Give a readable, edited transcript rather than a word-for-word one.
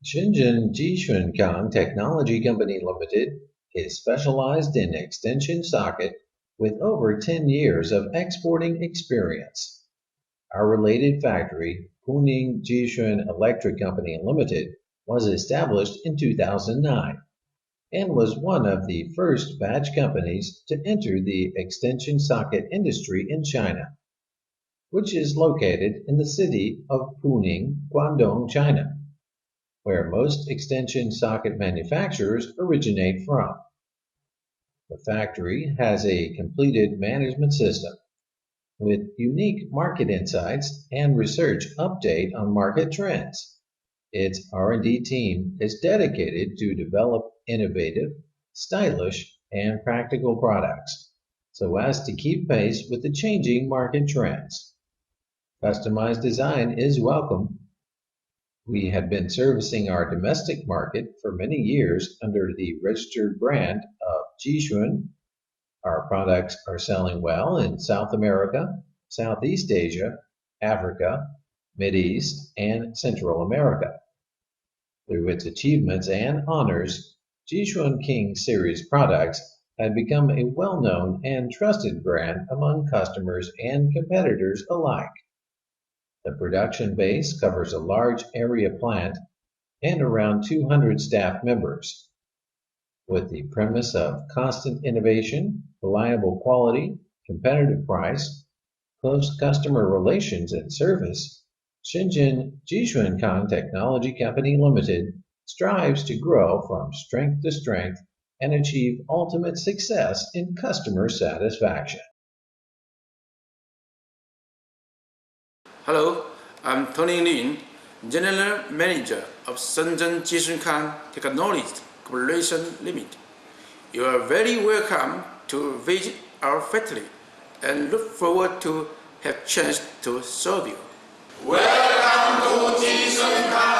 Shenzhen Jishunkang Technology Company Limited is specialized in extension socket with over 10 years of exporting experience. Our related factory, Puning Jishun Electric Company Limited, was established in 2009 and was one of the first batch companies to enter the extension socket industry in China, which is located in the city of Puning, Guangdong, China, where most extension socket manufacturers originate from. The factory has a completed management system with unique market insights and research update on market trends. Its R&D team is dedicated to develop innovative, stylish, and practical products so as to keep pace with the changing market trends. Customized design is welcome. We have been servicing our domestic market for many years under the registered brand of Jishun. Our products are selling well in South America, Southeast Asia, Africa, Mideast, and Central America. Through its achievements and honors, Jishun King Series products have become a well-known and trusted brand among customers and competitors alike. The production base covers a large area plant and around 200 staff members. With the premise of constant innovation, reliable quality, competitive price, close customer relations and service, Shenzhen Jishunkang Technology Company Limited strives to grow from strength to strength and achieve ultimate success in customer satisfaction. Hello, I'm Tony Lin, General Manager of Shenzhen Jishunkang Technology Corporation Limited. You are very welcome to visit our factory and look forward to have chance to serve you. Welcome to Jishunkang.